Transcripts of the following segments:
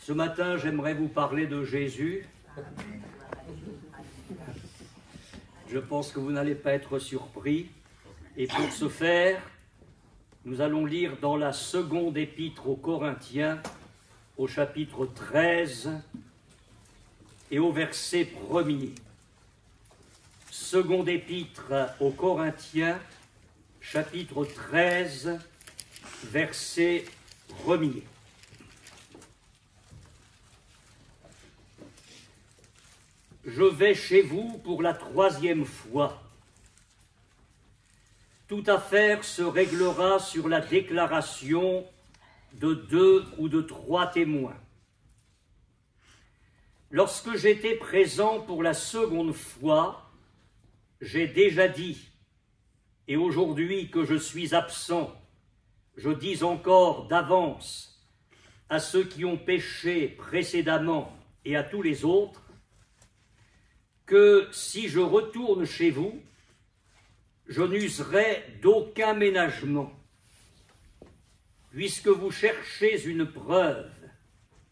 Ce matin, j'aimerais vous parler de Jésus. Je pense que vous n'allez pas être surpris. Et pour ce faire, nous allons lire dans la seconde épître aux Corinthiens, au chapitre 13 et au verset 1er. Seconde épître aux Corinthiens, chapitre 13, verset 1er. Je vais chez vous pour la 3e fois. Toute affaire se réglera sur la déclaration de 2 ou de 3 témoins. Lorsque j'étais présent pour la 2e fois, j'ai déjà dit, et aujourd'hui que je suis absent, je dis encore d'avance à ceux qui ont péché précédemment et à tous les autres, que si je retourne chez vous, je n'userai d'aucun ménagement, puisque vous cherchez une preuve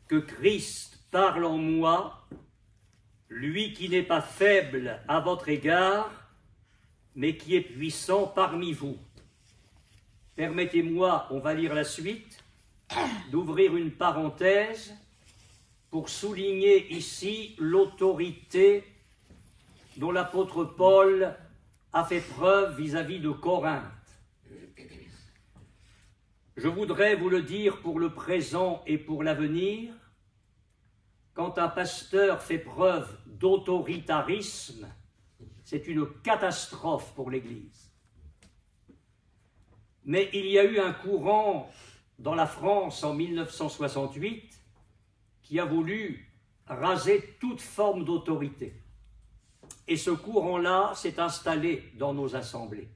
que Christ parle en moi, lui qui n'est pas faible à votre égard, mais qui est puissant parmi vous. Permettez-moi, on va lire la suite, d'ouvrir une parenthèse pour souligner ici l'autorité dont l'apôtre Paul a fait preuve vis-à-vis de Corinthe. Je voudrais vous le dire pour le présent et pour l'avenir, quand un pasteur fait preuve d'autoritarisme, c'est une catastrophe pour l'Église. Mais il y a eu un courant dans la France en 1968 qui a voulu raser toute forme d'autorité. Et ce courant-là s'est installé dans nos assemblées.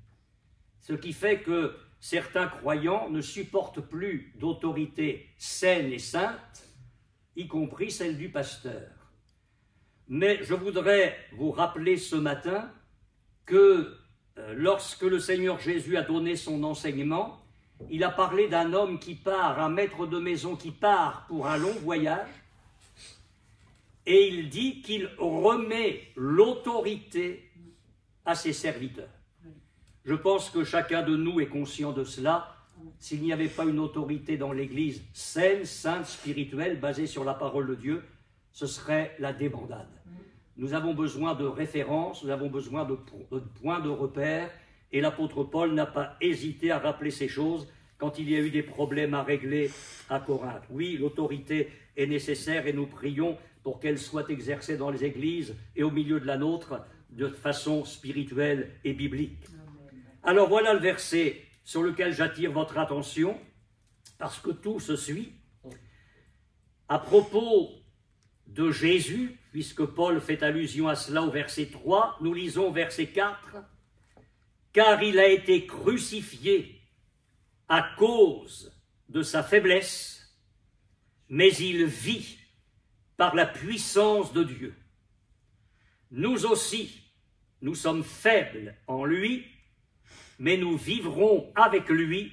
Ce qui fait que certains croyants ne supportent plus d'autorité saine et sainte, y compris celle du pasteur. Mais je voudrais vous rappeler ce matin que lorsque le Seigneur Jésus a donné son enseignement, il a parlé d'un homme qui part, un maître de maison qui part pour un long voyage, et il dit qu'il remet l'autorité à ses serviteurs. Je pense que chacun de nous est conscient de cela. S'il n'y avait pas une autorité dans l'Église saine, sainte, spirituelle, basée sur la parole de Dieu, ce serait la débandade. Nous avons besoin de références, nous avons besoin de points de repère, et l'apôtre Paul n'a pas hésité à rappeler ces choses quand il y a eu des problèmes à régler à Corinthe. Oui, l'autorité est nécessaire et nous prions pour qu'elle soit exercée dans les églises et au milieu de la nôtre de façon spirituelle et biblique. Alors voilà le verset sur lequel j'attire votre attention, parce que tout se suit. À propos de Jésus, puisque Paul fait allusion à cela au verset 3, nous lisons verset 4, « Car il a été crucifié à cause de sa faiblesse, mais il vit par la puissance de Dieu. Nous aussi, nous sommes faibles en lui, mais nous vivrons avec lui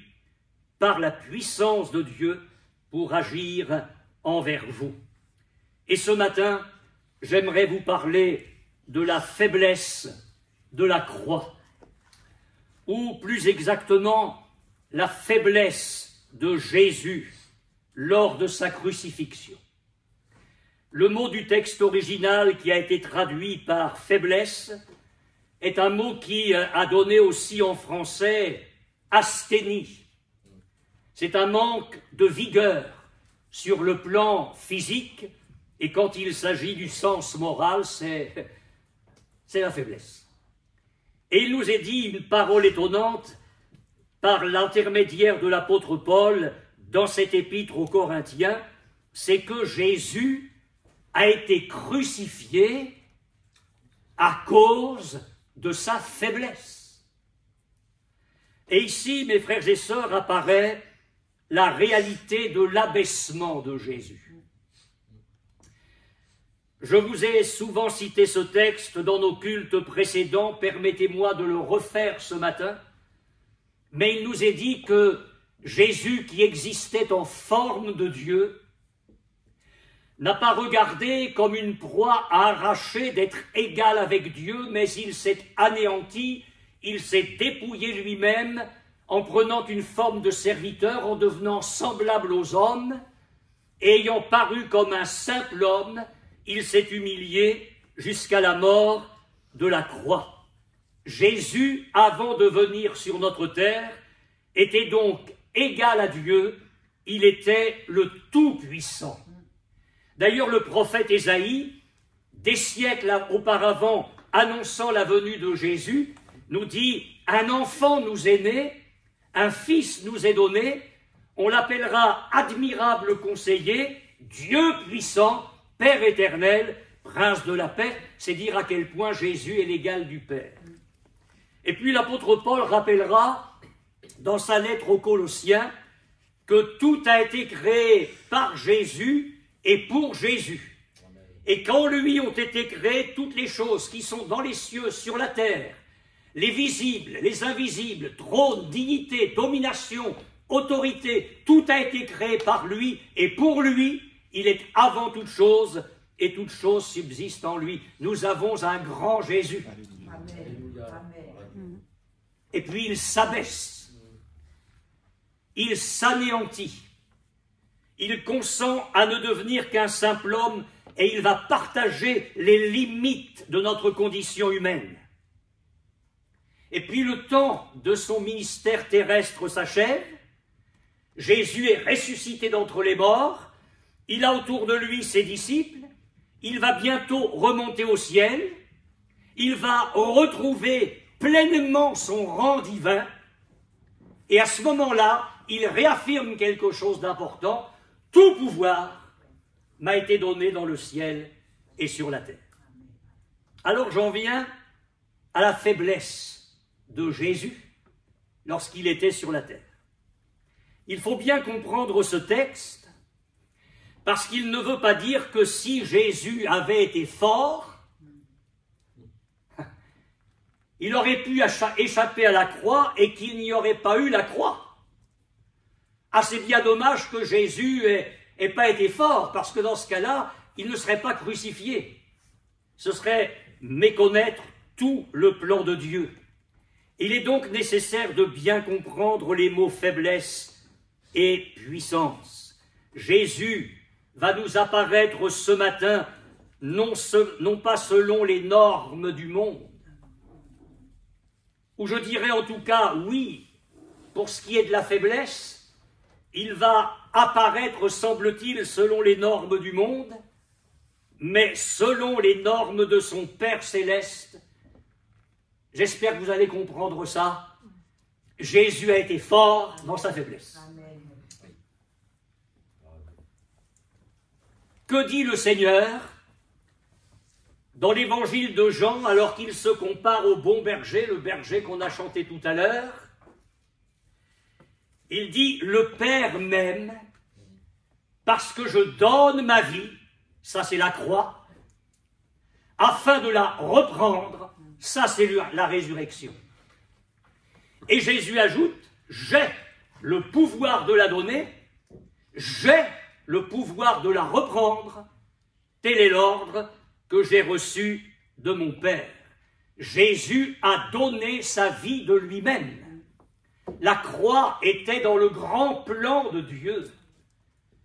par la puissance de Dieu pour agir envers vous. » Et ce matin, j'aimerais vous parler de la faiblesse de la croix, ou plus exactement, la faiblesse de Jésus lors de sa crucifixion. Le mot du texte original qui a été traduit par faiblesse est un mot qui a donné aussi en français asthénie. C'est un manque de vigueur sur le plan physique, et quand il s'agit du sens moral, c'est la faiblesse. Et il nous est dit une parole étonnante par l'intermédiaire de l'apôtre Paul dans cette épître aux Corinthiens, c'est que Jésus a été crucifié à cause de sa faiblesse. Et ici, mes frères et sœurs, apparaît la réalité de l'abaissement de Jésus. Je vous ai souvent cité ce texte dans nos cultes précédents, permettez-moi de le refaire ce matin, mais il nous est dit que Jésus, qui existait en forme de Dieu, n'a pas regardé comme une proie à arracher d'être égal avec Dieu, mais il s'est anéanti, il s'est dépouillé lui-même en prenant une forme de serviteur, en devenant semblable aux hommes, et ayant paru comme un simple homme, il s'est humilié jusqu'à la mort de la croix. Jésus, avant de venir sur notre terre, était donc égal à Dieu, il était le Tout-Puissant. D'ailleurs, le prophète Ésaïe, des siècles auparavant, annonçant la venue de Jésus, nous dit « Un enfant nous est né, un fils nous est donné, on l'appellera admirable conseiller, Dieu puissant, Père éternel, prince de la paix », c'est dire à quel point Jésus est l'égal du Père. Et puis l'apôtre Paul rappellera, dans sa lettre aux Colossiens, que tout a été créé par Jésus et pour Jésus. Et qu'en lui ont été créées toutes les choses qui sont dans les cieux, sur la terre, les visibles, les invisibles, trône, dignité, domination, autorité, tout a été créé par lui et pour lui, il est avant toute chose et toute chose subsiste en lui. Nous avons un grand Jésus. Amen. Et puis il s'abaisse, il s'anéantit, il consent à ne devenir qu'un simple homme et il va partager les limites de notre condition humaine. Et puis le temps de son ministère terrestre s'achève, Jésus est ressuscité d'entre les morts, il a autour de lui ses disciples, il va bientôt remonter au ciel, il va retrouver pleinement son rang divin, et à ce moment-là, il réaffirme quelque chose d'important, tout pouvoir m'a été donné dans le ciel et sur la terre. Alors j'en viens à la faiblesse de Jésus lorsqu'il était sur la terre. Il faut bien comprendre ce texte parce qu'il ne veut pas dire que si Jésus avait été fort, il aurait pu échapper à la croix et qu'il n'y aurait pas eu la croix. Ah, c'est bien dommage que Jésus ait pas été fort, parce que dans ce cas-là, il ne serait pas crucifié. Ce serait méconnaître tout le plan de Dieu. Il est donc nécessaire de bien comprendre les mots faiblesse et puissance. Jésus va nous apparaître ce matin, non pas selon les normes du monde, ou je dirais en tout cas, oui, pour ce qui est de la faiblesse, il va apparaître, semble-t-il, selon les normes du monde, mais selon les normes de son Père céleste. J'espère que vous allez comprendre ça. Jésus a été fort dans sa faiblesse. Amen. Que dit le Seigneur dans l'évangile de Jean, alors qu'il se compare au bon berger, le berger qu'on a chanté tout à l'heure? Il dit, le Père m'aime parce que je donne ma vie, ça c'est la croix, afin de la reprendre, ça c'est la résurrection. Et Jésus ajoute, j'ai le pouvoir de la donner, j'ai le pouvoir de la reprendre, tel est l'ordre que j'ai reçu de mon Père. Jésus a donné sa vie de lui-même. La croix était dans le grand plan de Dieu.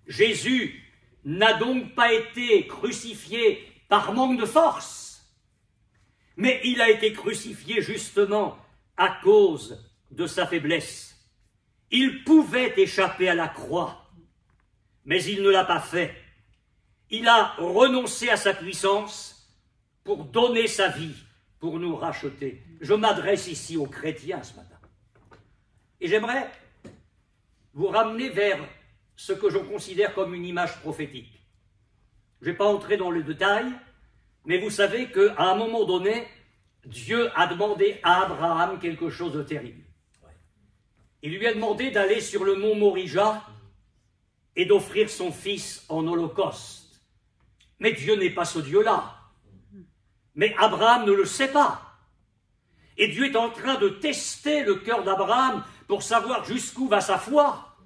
Jésus n'a donc pas été crucifié par manque de force, mais il a été crucifié justement à cause de sa faiblesse. Il pouvait échapper à la croix, mais il ne l'a pas fait. Il a renoncé à sa puissance pour donner sa vie, pour nous racheter. Je m'adresse ici aux chrétiens ce matin. Et j'aimerais vous ramener vers ce que je considère comme une image prophétique. Je ne vais pas entrer dans le détail, mais vous savez qu'à un moment donné, Dieu a demandé à Abraham quelque chose de terrible. Il lui a demandé d'aller sur le mont Morija et d'offrir son fils en holocauste. Mais Dieu n'est pas ce Dieu-là. Mais Abraham ne le sait pas. Et Dieu est en train de tester le cœur d'Abraham pour savoir jusqu'où va sa foi,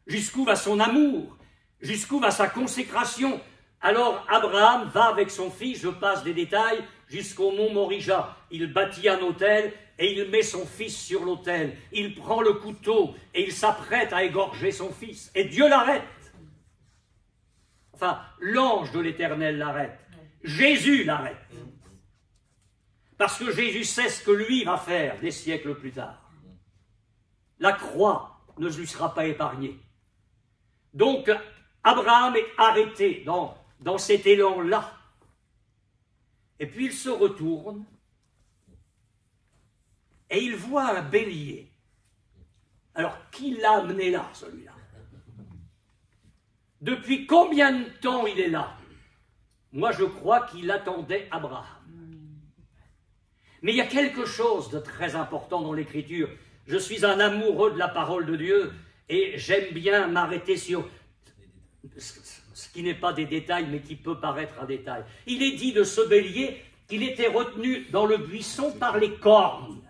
jusqu'où va son amour, jusqu'où va sa consécration, Alors Abraham va avec son fils, je passe des détails, jusqu'au mont Morija. Il bâtit un autel et il met son fils sur l'autel. Il prend le couteau et il s'apprête à égorger son fils. Et Dieu l'arrête. Enfin, l'ange de l'Éternel l'arrête. Jésus l'arrête. Parce que Jésus sait ce que lui va faire des siècles plus tard. La croix ne lui sera pas épargnée. Donc, Abraham est arrêté dans cet élan-là. Et puis il se retourne et il voit un bélier. Alors, qui l'a amené là, celui-là? Depuis combien de temps il est là? Moi, je crois qu'il attendait Abraham. Mais il y a quelque chose de très important dans l'Écriture. Je suis un amoureux de la parole de Dieu et j'aime bien m'arrêter sur ce qui n'est pas des détails, mais qui peut paraître un détail. Il est dit de ce bélier qu'il était retenu dans le buisson par les cornes.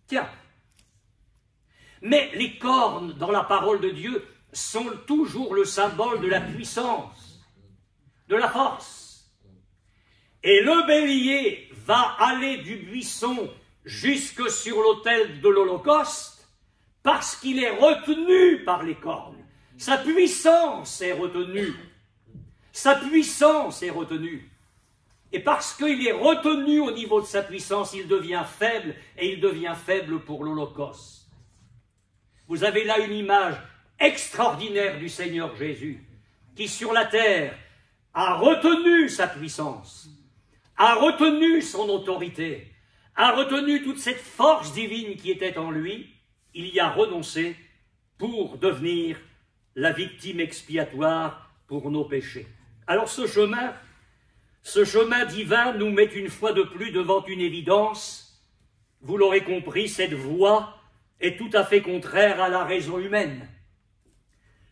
Tiens, mais les cornes dans la parole de Dieu sont toujours le symbole de la puissance, de la force. Et le bélier va aller du buisson jusque sur l'autel de l'Holocauste parce qu'il est retenu par les cornes. Sa puissance est retenue. Sa puissance est retenue. Et parce qu'il est retenu au niveau de sa puissance, il devient faible, et il devient faible pour l'Holocauste. Vous avez là une image extraordinaire du Seigneur Jésus, qui sur la terre a retenu sa puissance, a retenu son autorité, a retenu toute cette force divine qui était en lui. Il y a renoncé pour devenir la victime expiatoire pour nos péchés. Alors ce chemin divin nous met une fois de plus devant une évidence. Vous l'aurez compris, cette voie est tout à fait contraire à la raison humaine.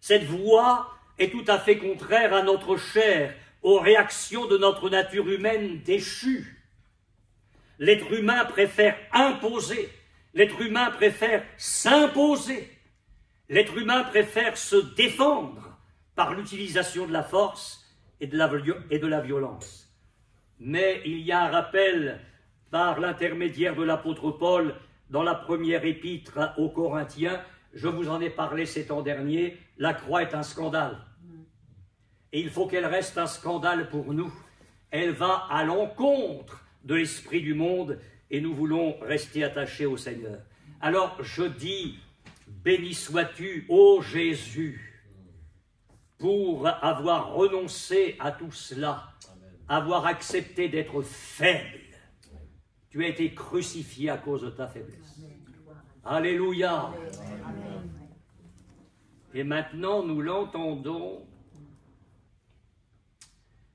Cette voie est tout à fait contraire à notre chair, aux réactions de notre nature humaine déchue. L'être humain préfère imposer, l'être humain préfère s'imposer. L'être humain préfère se défendre par l'utilisation de la force et de la violence. Mais il y a un rappel par l'intermédiaire de l'apôtre Paul dans la première épître aux Corinthiens. Je vous en ai parlé ces temps derniers, la croix est un scandale. Et il faut qu'elle reste un scandale pour nous. Elle va à l'encontre de l'esprit du monde et nous voulons rester attachés au Seigneur. Alors je dis, béni sois-tu, ô Jésus, pour avoir renoncé à tout cela, avoir accepté d'être faible. Tu as été crucifié à cause de ta faiblesse. Alléluia. Et maintenant, nous l'entendons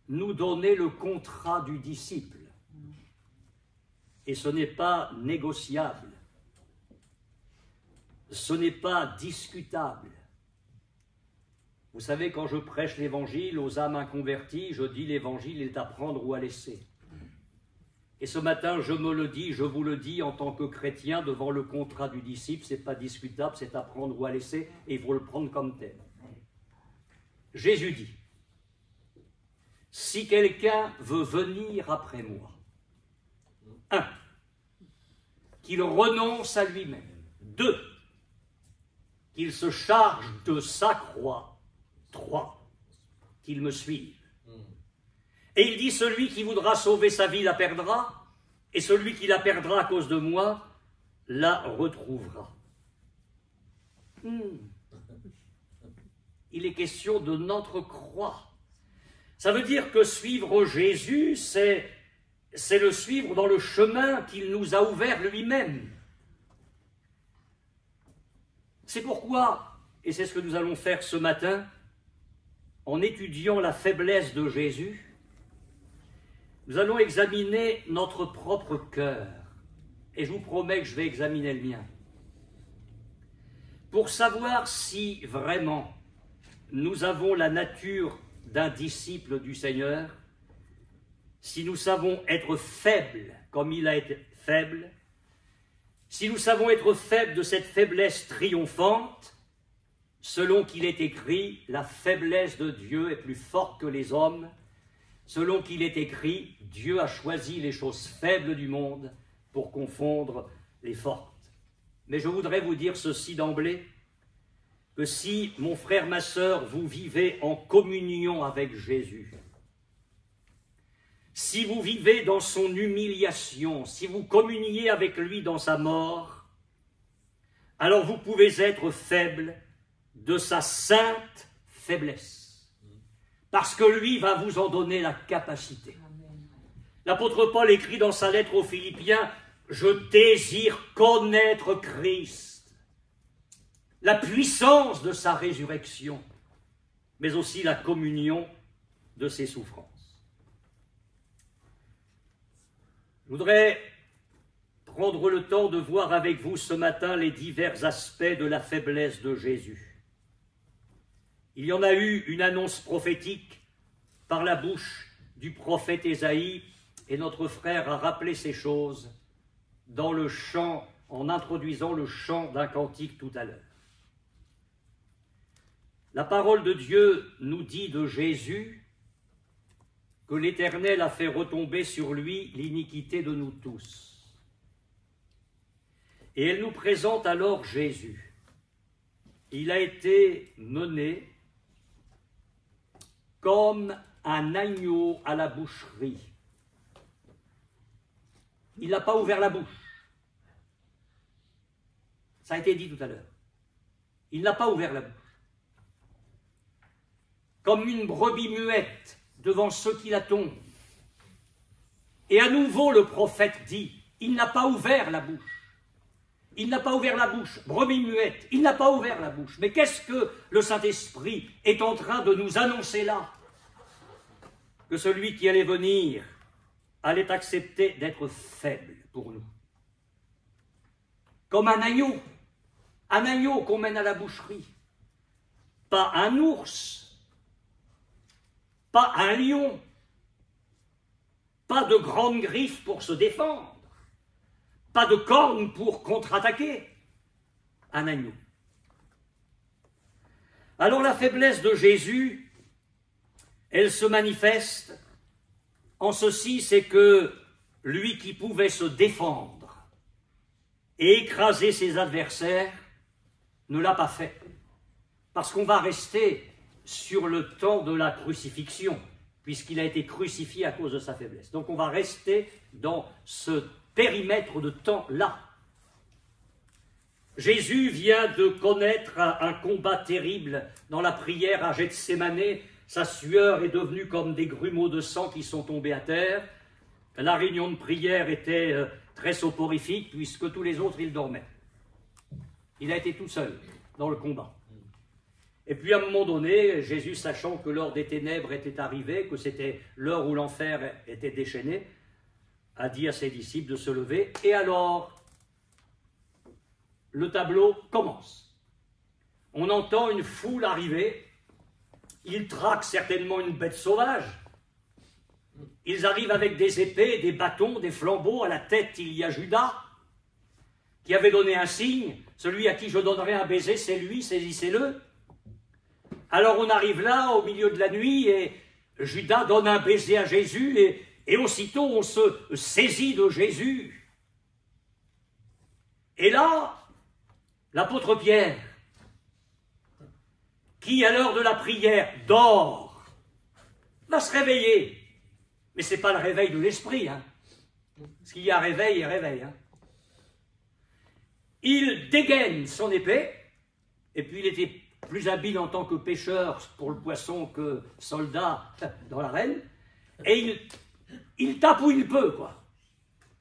nous donner le contrat du disciple. Et ce n'est pas négociable. Ce n'est pas discutable. Vous savez, quand je prêche l'évangile aux âmes inconverties, je dis l'évangile est à prendre ou à laisser. Et ce matin, je me le dis, je vous le dis en tant que chrétien devant le contrat du disciple, ce n'est pas discutable, c'est à prendre ou à laisser, et il faut le prendre comme tel. Jésus dit, si quelqu'un veut venir après moi, 1, qu'il renonce à lui-même. 2, qu'il se charge de sa croix. 3, qu'il me suive. Et il dit, celui qui voudra sauver sa vie la perdra, et celui qui la perdra à cause de moi la retrouvera. Il est question de notre croix. Ça veut dire que suivre Jésus, c'est le suivre dans le chemin qu'il nous a ouvert lui-même. C'est pourquoi, et c'est ce que nous allons faire ce matin, en étudiant la faiblesse de Jésus, nous allons examiner notre propre cœur. Et je vous promets que je vais examiner le mien. Pour savoir si vraiment nous avons la nature d'un disciple du Seigneur, si nous savons être faibles comme il a été faible, si nous savons être faibles de cette faiblesse triomphante, selon qu'il est écrit, la faiblesse de Dieu est plus forte que les hommes, selon qu'il est écrit, Dieu a choisi les choses faibles du monde pour confondre les fortes. Mais je voudrais vous dire ceci d'emblée, que si, mon frère, ma sœur, vous vivez en communion avec Jésus, si vous vivez dans son humiliation, si vous communiez avec lui dans sa mort, alors vous pouvez être faible de sa sainte faiblesse, parce que lui va vous en donner la capacité. L'apôtre Paul écrit dans sa lettre aux Philippiens, « Je désire connaître Christ, la puissance de sa résurrection, mais aussi la communion de ses souffrances. » Je voudrais prendre le temps de voir avec vous ce matin les divers aspects de la faiblesse de Jésus. Il y en a eu une annonce prophétique par la bouche du prophète Ésaïe, et notre frère a rappelé ces choses dans le chant, en introduisant le chant d'un cantique tout à l'heure. La parole de Dieu nous dit de Jésus que l'Éternel a fait retomber sur lui l'iniquité de nous tous. Et elle nous présente alors Jésus. Il a été mené comme un agneau à la boucherie. Il n'a pas ouvert la bouche. Ça a été dit tout à l'heure. Il n'a pas ouvert la bouche. Comme une brebis muette devant ceux qui la tombent. Et à nouveau le prophète dit, il n'a pas ouvert la bouche. Il n'a pas ouvert la bouche, brebis muette, il n'a pas ouvert la bouche. Mais qu'est-ce que le Saint-Esprit est en train de nous annoncer là? Que celui qui allait venir allait accepter d'être faible pour nous. Comme un agneau qu'on mène à la boucherie. Pas un ours, pas un lion, pas de grandes griffes pour se défendre, pas de cornes pour contre-attaquer, un agneau. Alors la faiblesse de Jésus, elle se manifeste en ceci, c'est que lui qui pouvait se défendre et écraser ses adversaires ne l'a pas fait. Parce qu'on va rester sur le temps de la crucifixion, puisqu'il a été crucifié à cause de sa faiblesse. Donc on va rester dans ce périmètre de temps-là. Jésus vient de connaître un combat terrible dans la prière à Gethsémanée. Sa sueur est devenue comme des grumeaux de sang qui sont tombés à terre. La réunion de prière était très soporifique, puisque tous les autres, ils dormaient. Il a été tout seul dans le combat. Et puis à un moment donné, Jésus, sachant que l'heure des ténèbres était arrivée, que c'était l'heure où l'enfer était déchaîné, a dit à ses disciples de se lever. Et alors, le tableau commence. On entend une foule arriver. Ils traquent certainement une bête sauvage. Ils arrivent avec des épées, des bâtons, des flambeaux. À la tête, il y a Judas, qui avait donné un signe. Celui à qui je donnerai un baiser, c'est lui, saisissez-le. Alors on arrive là, au milieu de la nuit, et Judas donne un baiser à Jésus, et aussitôt on se saisit de Jésus. Et là, l'apôtre Pierre, qui à l'heure de la prière dort, va se réveiller. Mais ce n'est pas le réveil de l'esprit. Parce qu'il y a réveil et réveil. Il dégaine son épée, et puis il était plus habile en tant que pêcheur pour le poisson que soldat dans l'arène, et il tape où il peut, quoi.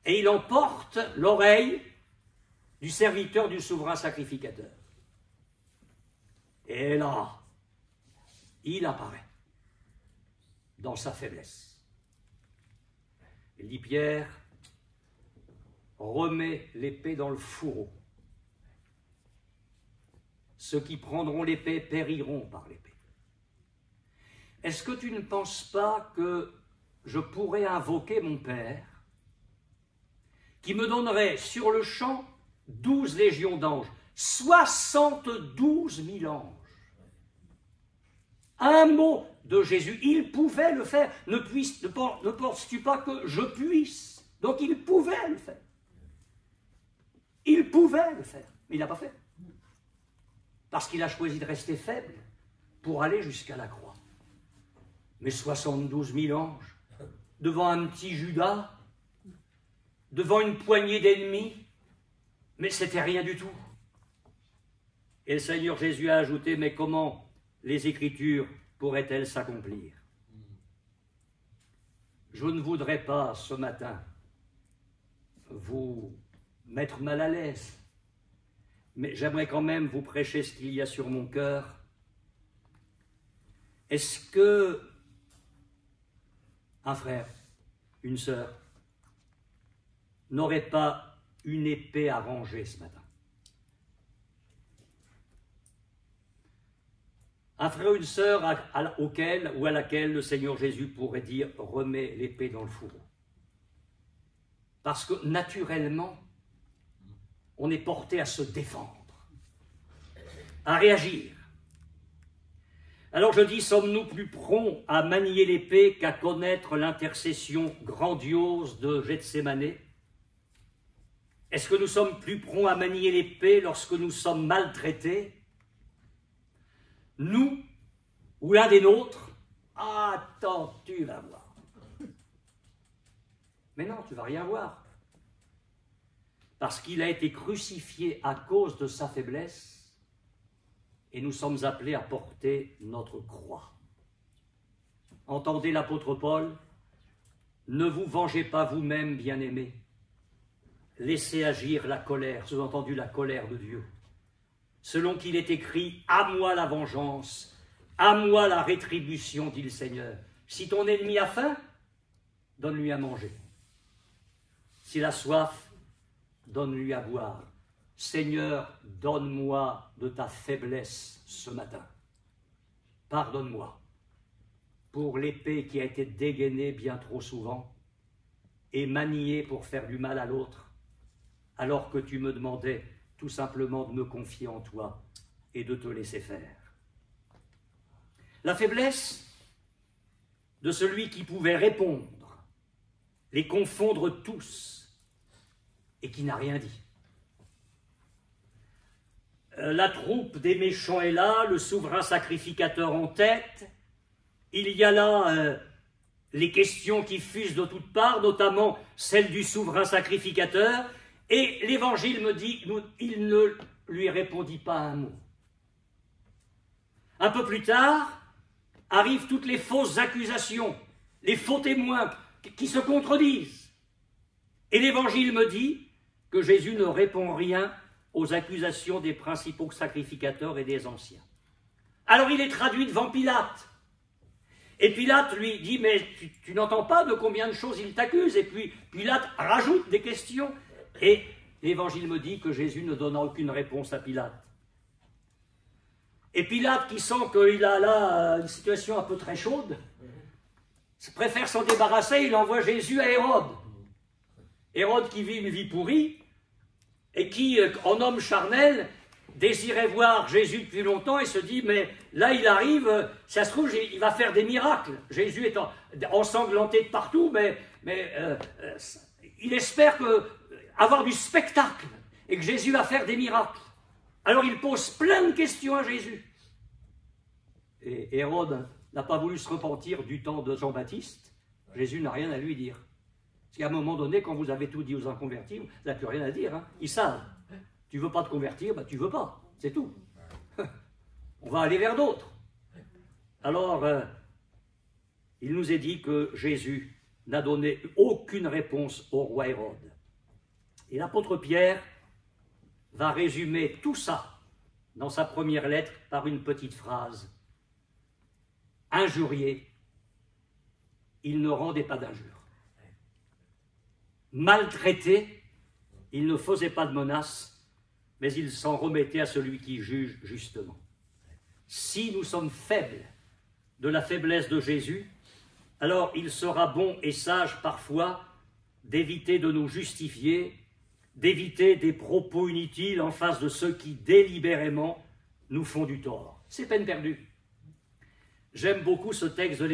Et il emporte l'oreille du serviteur du souverain sacrificateur. Et là, il apparaît dans sa faiblesse. Il dit, Pierre, remets l'épée dans le fourreau. Ceux qui prendront l'épée périront par l'épée. Est-ce que tu ne penses pas que je pourrais invoquer mon Père, qui me donnerait sur le champ 12 légions d'anges, 72 000 anges, Un mot de Jésus, il pouvait le faire. Ne penses-tu pas que je puisse? Donc il pouvait le faire. Il pouvait le faire, mais il n'a pas fait. Parce qu'il a choisi de rester faible pour aller jusqu'à la croix. Mais 72 000 anges, devant un petit Judas, devant une poignée d'ennemis, mais c'était rien du tout. Et le Seigneur Jésus a ajouté, mais comment les Écritures pourraient-elles s'accomplir? Je ne voudrais pas ce matin vous mettre mal à l'aise, mais j'aimerais quand même vous prêcher ce qu'il y a sur mon cœur. Est-ce que un frère, une sœur, n'aurait pas une épée à ranger ce matin? Un frère ou une sœur auquel ou à laquelle le Seigneur Jésus pourrait dire « remets l'épée dans le fourreau ». Parce que naturellement, on est porté à se défendre, à réagir. Alors je dis, sommes-nous plus prompts à manier l'épée qu'à connaître l'intercession grandiose de Gethsémané? Est-ce que nous sommes plus prompts à manier l'épée lorsque nous sommes maltraités? Nous, ou l'un des nôtres? Attends, tu vas voir. Mais non, tu ne vas rien voir. Parce qu'il a été crucifié à cause de sa faiblesse, et nous sommes appelés à porter notre croix. Entendez l'apôtre Paul, ne vous vengez pas vous-même, bien-aimés. Laissez agir la colère, sous-entendu la colère de Dieu. Selon qu'il est écrit, à moi la vengeance, à moi la rétribution, dit le Seigneur. Si ton ennemi a faim, donne-lui à manger. S'il a soif, donne-lui à boire. Seigneur, donne-moi de ta faiblesse ce matin. Pardonne-moi pour l'épée qui a été dégainée bien trop souvent et maniée pour faire du mal à l'autre, alors que tu me demandais tout simplement de me confier en toi et de te laisser faire. La faiblesse de celui qui pouvait répondre, les confondre tous et qui n'a rien dit. La troupe des méchants est là, le souverain sacrificateur en tête. Il y a là les questions qui fusent de toutes parts, notamment celle du souverain sacrificateur. Et l'Évangile me dit, il ne lui répondit pas un mot. Un peu plus tard, arrivent toutes les fausses accusations, les faux témoins qui se contredisent. Et l'Évangile me dit que Jésus ne répond rien aux accusations des principaux sacrificateurs et des anciens. Alors il est traduit devant Pilate. Et Pilate lui dit, mais tu n'entends pas de combien de choses il t'accuse? Et puis Pilate rajoute des questions. Et l'Évangile me dit que Jésus ne donna aucune réponse à Pilate. Et Pilate, qui sent qu'il a là une situation un peu très chaude, préfère s'en débarrasser, il envoie Jésus à Hérode. Hérode qui vit une vie pourrie, et qui, en homme charnel, désirait voir Jésus depuis longtemps et se dit, mais là il arrive, ça se trouve, il va faire des miracles. Jésus est ensanglanté de partout, mais il espère avoir du spectacle et que Jésus va faire des miracles. Alors il pose plein de questions à Jésus. Et Hérode n'a pas voulu se repentir du temps de Jean-Baptiste. Jésus n'a rien à lui dire. Parce qu'à un moment donné, quand vous avez tout dit aux inconvertis, vous n'avez plus rien à dire. Hein. Ils savent. Tu ne veux pas te convertir, tu ne veux pas. C'est tout. On va aller vers d'autres. Alors, il nous est dit que Jésus n'a donné aucune réponse au roi Hérode. Et l'apôtre Pierre va résumer tout ça dans sa première lettre par une petite phrase. Injurié, il ne rendait pas d'injures. Maltraité, il ne faisait pas de menaces, mais il s'en remettait à celui qui juge justement. Si nous sommes faibles de la faiblesse de Jésus, alors il sera bon et sage parfois d'éviter de nous justifier, d'éviter des propos inutiles en face de ceux qui délibérément nous font du tort. C'est peine perdue. J'aime beaucoup ce texte de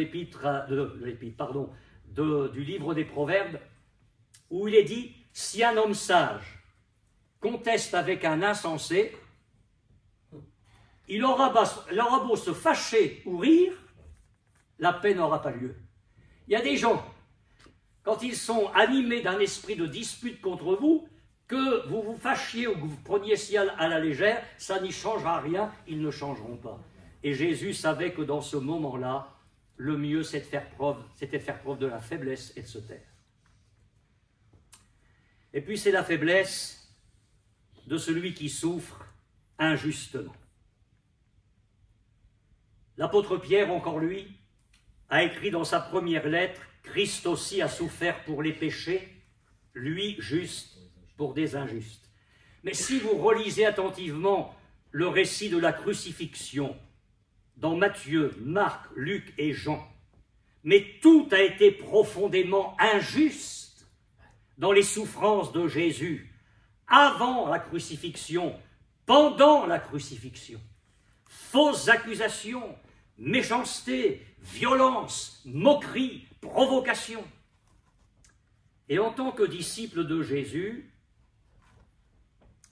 du livre des Proverbes, où il est dit « Si un homme sage conteste avec un insensé, il aura beau se fâcher ou rire, la paix n'aura pas lieu. » Il y a des gens, quand ils sont animés d'un esprit de dispute contre vous, que vous vous fâchiez ou que vous preniez si à la légère, ça n'y changera rien, ils ne changeront pas. Et Jésus savait que dans ce moment-là, le mieux c'était de faire preuve de la faiblesse et de se taire. Et puis c'est la faiblesse de celui qui souffre injustement. L'apôtre Pierre, encore lui, a écrit dans sa première lettre « Christ aussi a souffert pour les péchés, lui juste pour des injustes. » Mais si vous relisez attentivement le récit de la crucifixion dans Matthieu, Marc, Luc et Jean, mais tout a été profondément injuste dans les souffrances de Jésus, avant la crucifixion, pendant la crucifixion. Fausses accusations, méchanceté, violence, moquerie, provocation. Et en tant que disciples de Jésus,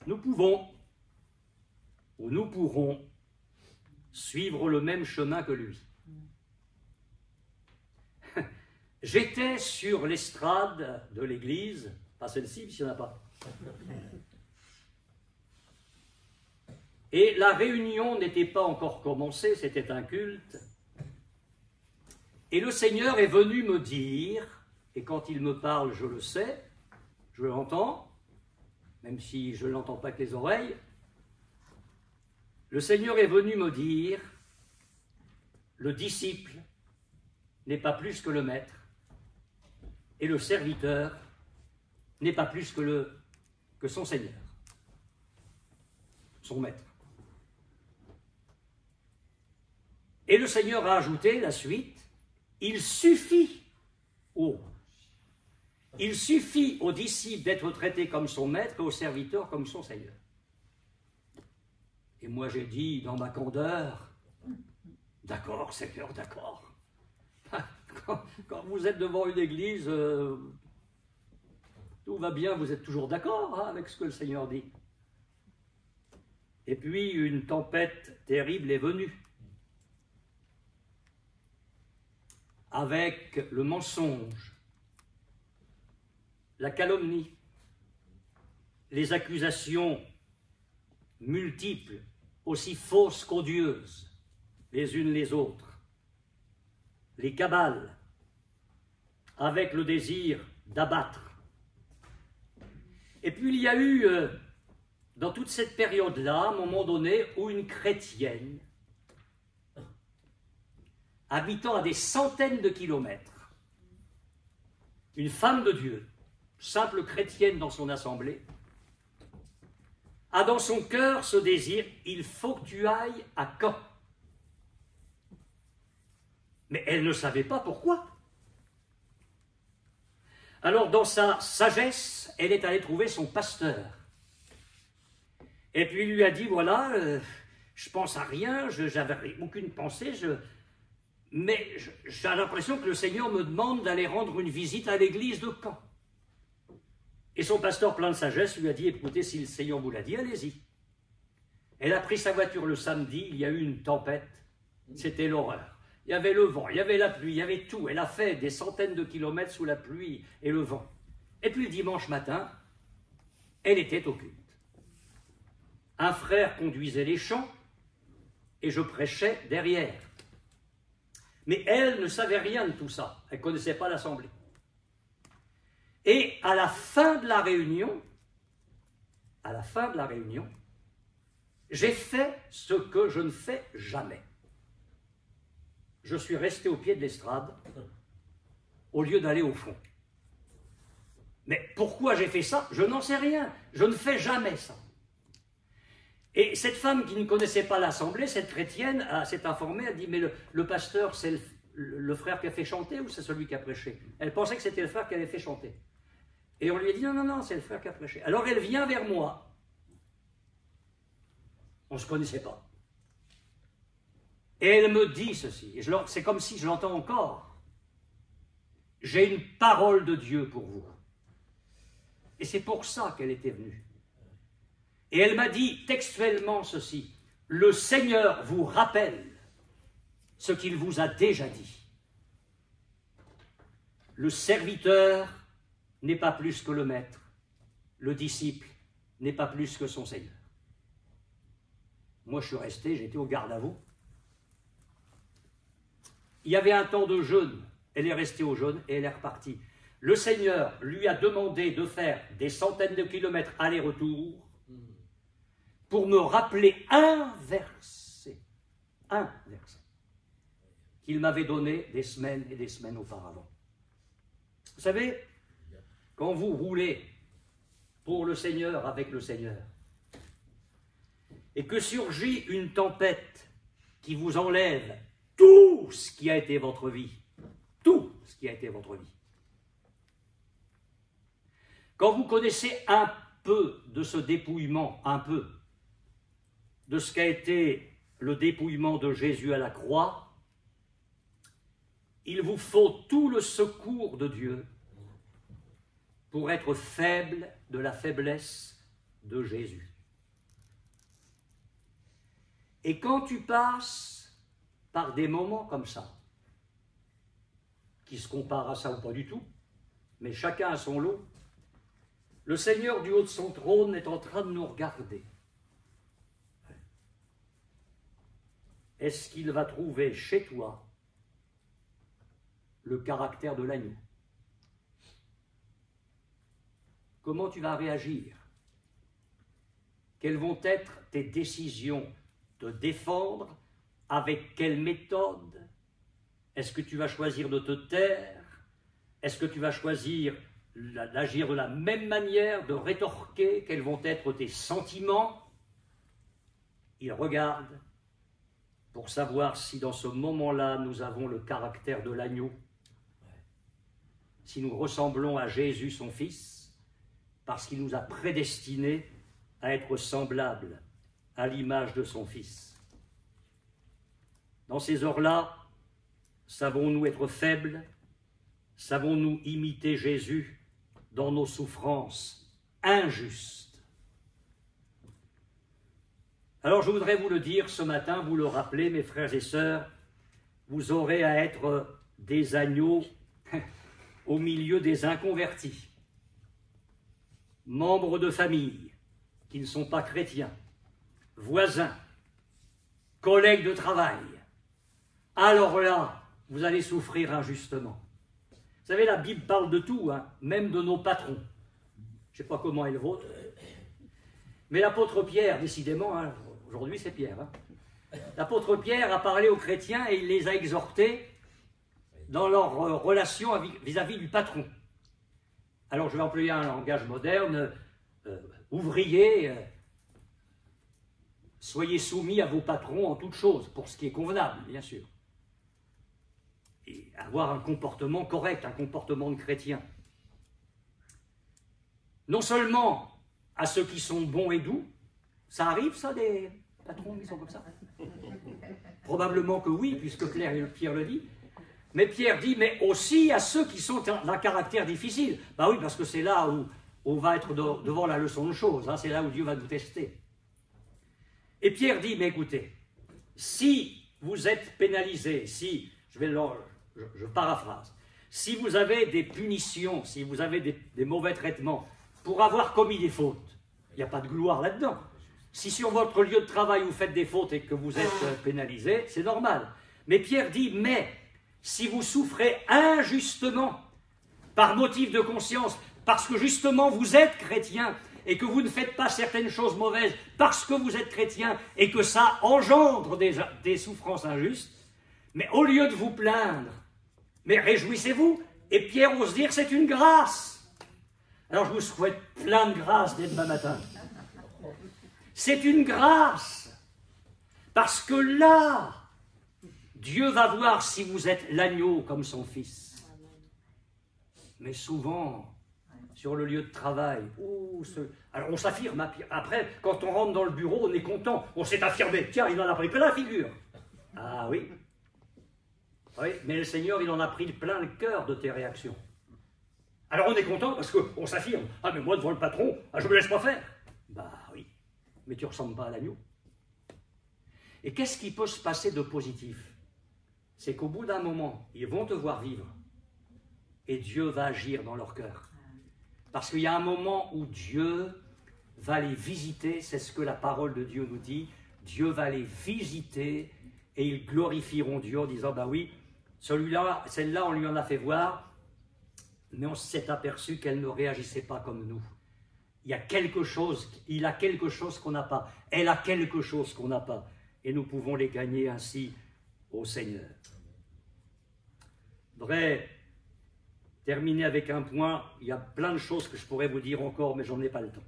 nous pouvons, ou nous pourrons, suivre le même chemin que lui. J'étais sur l'estrade de l'église, pas celle-ci, s'il n'y en a pas. Et la réunion n'était pas encore commencée, c'était un culte. Et le Seigneur est venu me dire, et quand il me parle, je le sais, je l'entends, même si je ne l'entends pas avec les oreilles, le Seigneur est venu me dire, le disciple n'est pas plus que le maître, et le serviteur n'est pas plus que son Seigneur, son maître. Et le Seigneur a ajouté la suite, il suffit au disciple d'être traité comme son maître et au serviteur comme son Seigneur. Et moi j'ai dit dans ma candeur, d'accord Seigneur, d'accord. Quand vous êtes devant une église, tout va bien, vous êtes toujours d'accord avec ce que le Seigneur dit. Et puis une tempête terrible est venue. Avec le mensonge, la calomnie, les accusations multiples, aussi fausses qu'odieuses, les unes les autres, les cabales, avec le désir d'abattre. Et puis il y a eu, dans toute cette période-là, à un moment donné, où une chrétienne, habitant à des centaines de kilomètres, une femme de Dieu, simple chrétienne dans son assemblée, a dans son cœur ce désir, il faut que tu ailles à Caen. Mais elle ne savait pas pourquoi. Alors dans sa sagesse, elle est allée trouver son pasteur. Et puis il lui a dit, voilà, je pense à rien, j'avais aucune pensée, mais j'ai l'impression que le Seigneur me demande d'aller rendre une visite à l'église de Caen. Et son pasteur, plein de sagesse, lui a dit, écoutez, si le Seigneur vous l'a dit, allez-y. Elle a pris sa voiture le samedi, il y a eu une tempête, c'était l'horreur. Il y avait le vent, il y avait la pluie, il y avait tout. Elle a fait des centaines de kilomètres sous la pluie et le vent. Et puis le dimanche matin, elle était au culte. Un frère conduisait les chants et je prêchais derrière. Mais elle ne savait rien de tout ça. Elle ne connaissait pas l'assemblée. Et à la fin de la réunion, j'ai fait ce que je ne fais jamais. Je suis resté au pied de l'estrade au lieu d'aller au fond. Mais pourquoi j'ai fait ça? Je n'en sais rien. Je ne fais jamais ça. Et cette femme qui ne connaissait pas l'assemblée, cette chrétienne, s'est informée, elle dit, mais le pasteur, c'est le frère qui a fait chanter ou c'est celui qui a prêché? Elle pensait que c'était le frère qui avait fait chanter. Et on lui a dit, non, c'est le frère qui a prêché. Alors elle vient vers moi. On ne se connaissait pas. Et elle me dit ceci, et c'est comme si je l'entends encore. J'ai une parole de Dieu pour vous. Et c'est pour ça qu'elle était venue. Et elle m'a dit textuellement ceci, le Seigneur vous rappelle ce qu'il vous a déjà dit. Le serviteur n'est pas plus que le maître, le disciple n'est pas plus que son Seigneur. Moi je suis resté, j'étais au garde à vous. Il y avait un temps de jeûne, elle est restée au jeûne et elle est repartie. Le Seigneur lui a demandé de faire des centaines de kilomètres aller-retour pour me rappeler un verset qu'il m'avait donné des semaines et des semaines auparavant. Vous savez, quand vous roulez pour le Seigneur, avec le Seigneur, et que surgit une tempête qui vous enlève tout ce qui a été votre vie, tout ce qui a été votre vie. Quand vous connaissez un peu de ce dépouillement, un peu, de ce qu'a été le dépouillement de Jésus à la croix, il vous faut tout le secours de Dieu pour être faible de la faiblesse de Jésus. Et quand tu passes par des moments comme ça, qui se comparent à ça ou pas du tout, mais chacun a son lot, le Seigneur du haut de son trône est en train de nous regarder. Est-ce qu'il va trouver chez toi le caractère de l'agneau? Comment tu vas réagir? Quelles vont être tes décisions de défendre? Avec quelle méthode? Est-ce que tu vas choisir de te taire? Est-ce que tu vas choisir d'agir de la même manière, de rétorquer? Quels vont être tes sentiments? Il regarde pour savoir si dans ce moment-là, nous avons le caractère de l'agneau, si nous ressemblons à Jésus, son Fils, parce qu'il nous a prédestinés à être semblables à l'image de son Fils. Dans ces heures-là, savons-nous être faibles? Savons-nous imiter Jésus dans nos souffrances injustes? Alors je voudrais vous le dire ce matin, vous le rappeler, mes frères et sœurs, vous aurez à être des agneaux au milieu des inconvertis, membres de famille qui ne sont pas chrétiens, voisins, collègues de travail. Alors là, vous allez souffrir injustement. Vous savez, la Bible parle de tout, hein, même de nos patrons. Je ne sais pas comment est le vôtre. Mais l'apôtre Pierre, décidément, hein, aujourd'hui c'est Pierre, hein, l'apôtre Pierre a parlé aux chrétiens et il les a exhortés dans leur relation vis-à-vis du patron. Alors je vais employer un langage moderne, ouvrier, soyez soumis à vos patrons en toutes choses, pour ce qui est convenable, bien sûr. Et avoir un comportement correct, un comportement de chrétien. Non seulement à ceux qui sont bons et doux, ça arrive ça, des patrons qui sont comme ça? Probablement que oui, puisque Pierre le dit. Mais Pierre dit, mais aussi à ceux qui sont d'un caractère difficile. Ben oui, parce que c'est là où on va être devant la leçon de choses, hein, c'est là où Dieu va nous tester. Et Pierre dit, mais écoutez, si vous êtes pénalisé, si, je paraphrase, si vous avez des punitions, si vous avez des mauvais traitements pour avoir commis des fautes, il n'y a pas de gloire là-dedans. Si sur votre lieu de travail vous faites des fautes et que vous êtes pénalisé, c'est normal. Mais Pierre dit, mais si vous souffrez injustement, par motif de conscience, parce que justement vous êtes chrétien, et que vous ne faites pas certaines choses mauvaises parce que vous êtes chrétien et que ça engendre des souffrances injustes, mais au lieu de vous plaindre, mais réjouissez-vous, et Pierre ose dire c'est une grâce. Alors je vous souhaite plein de grâce dès demain matin. C'est une grâce, parce que là, Dieu va voir si vous êtes l'agneau comme son Fils. Mais souvent, sur le lieu de travail. Alors on s'affirme. Après, quand on rentre dans le bureau, on est content. On s'est affirmé. Tiens, il en a pris plein la figure. Ah oui. Oui, mais le Seigneur, il en a pris plein le cœur de tes réactions. Alors on est content parce qu'on s'affirme. Ah mais moi devant le patron, je me laisse pas faire. Bah oui, mais tu ressembles pas à l'agneau. Et qu'est-ce qui peut se passer de positif? C'est qu'au bout d'un moment, ils vont te voir vivre et Dieu va agir dans leur cœur. Parce qu'il y a un moment où Dieu va les visiter, c'est ce que la parole de Dieu nous dit, Dieu va les visiter et ils glorifieront Dieu en disant, bah oui, celui-là, celle-là, on lui en a fait voir, mais on s'est aperçu qu'elle ne réagissait pas comme nous. Il a quelque chose qu'on n'a pas, elle a quelque chose qu'on n'a pas, et nous pouvons les gagner ainsi au Seigneur. Je voudrais terminer avec un point, il y a plein de choses que je pourrais vous dire encore, mais j'en ai pas le temps.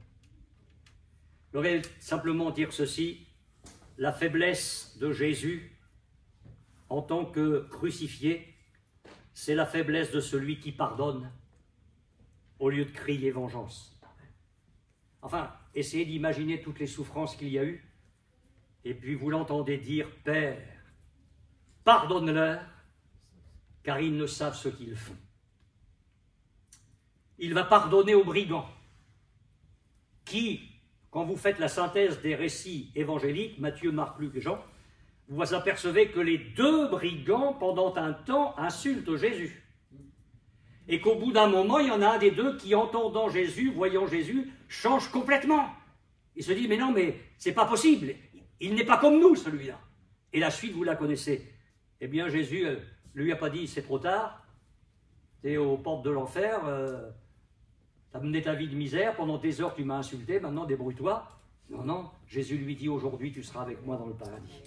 Je voudrais simplement dire ceci, la faiblesse de Jésus en tant que crucifié, c'est la faiblesse de celui qui pardonne au lieu de crier vengeance. Enfin, essayez d'imaginer toutes les souffrances qu'il y a eu, et puis vous l'entendez dire, « Père, pardonne-leur, car ils ne savent ce qu'ils font. » Il va pardonner aux brigands, qui, quand vous faites la synthèse des récits évangéliques, Matthieu, Marc, Luc et Jean, vous apercevez que les deux brigands, pendant un temps, insultent Jésus. Et qu'au bout d'un moment, il y en a un des deux qui, entendant Jésus, voyant Jésus, change complètement. Il se dit, mais non, mais c'est pas possible. Il n'est pas comme nous, celui-là. Et la suite, vous la connaissez. Eh bien, Jésus ne lui a pas dit, c'est trop tard, tu es aux portes de l'enfer, tu as mené ta vie de misère, pendant des heures tu m'as insulté, maintenant débrouille-toi. Non, non, Jésus lui dit, aujourd'hui tu seras avec moi dans le paradis.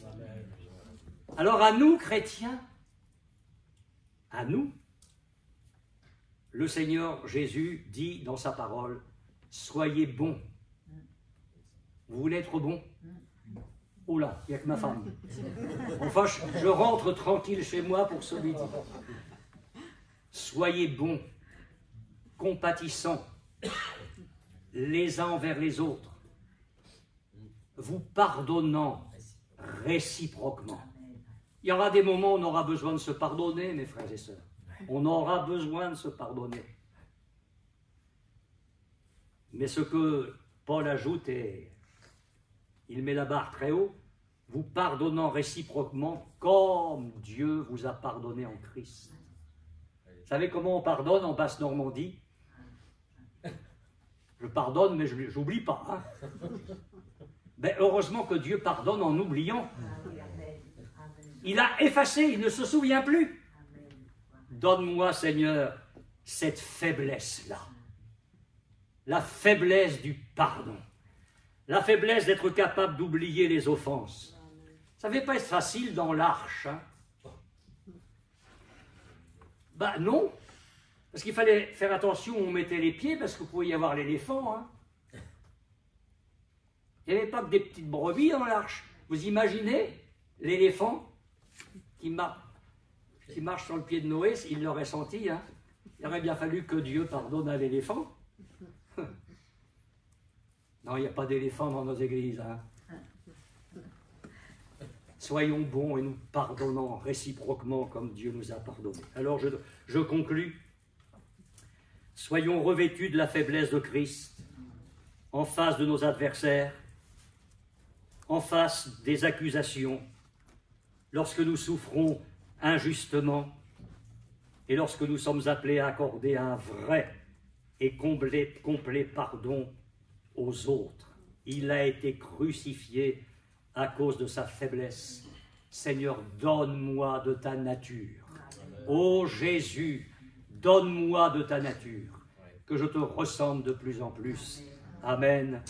Alors à nous, chrétiens, à nous, le Seigneur Jésus dit dans sa parole, soyez bons. Vous voulez être bons? Oula, il n'y a que ma femme. Enfin, je rentre tranquille chez moi pour ce midi. Soyez bons, compatissants, les uns envers les autres, vous pardonnant réciproquement. Il y aura des moments où on aura besoin de se pardonner, mes frères et sœurs. On aura besoin de se pardonner. Mais ce que Paul ajoute, et il met la barre très haut, vous pardonnant réciproquement comme Dieu vous a pardonné en Christ. Vous savez comment on pardonne en Basse-Normandie? Je pardonne, mais je n'oublie pas. Hein. Ben, heureusement que Dieu pardonne en oubliant. Il a effacé, il ne se souvient plus. Donne-moi, Seigneur, cette faiblesse-là. La faiblesse du pardon. La faiblesse d'être capable d'oublier les offenses. Ça ne va pas être facile dans l'arche. Hein. Ben non. Parce qu'il fallait faire attention où on mettait les pieds, parce qu'il pouvait y avoir l'éléphant. Hein. Il n'y avait pas que des petites brebis dans l'arche. Vous imaginez l'éléphant qui marche sur le pied de Noé, il l'aurait senti. Hein. Il aurait bien fallu que Dieu pardonne à l'éléphant. Non, il n'y a pas d'éléphant dans nos églises. Hein. Soyons bons et nous pardonnons réciproquement comme Dieu nous a pardonné. Alors je conclus. Soyons revêtus de la faiblesse de Christ en face de nos adversaires, en face des accusations, lorsque nous souffrons injustement et lorsque nous sommes appelés à accorder un vrai et complet pardon aux autres. Il a été crucifié à cause de sa faiblesse. Seigneur, donne-moi de ta nature. Ô Jésus, donne-moi de ta nature, que je te ressemble de plus en plus. Amen.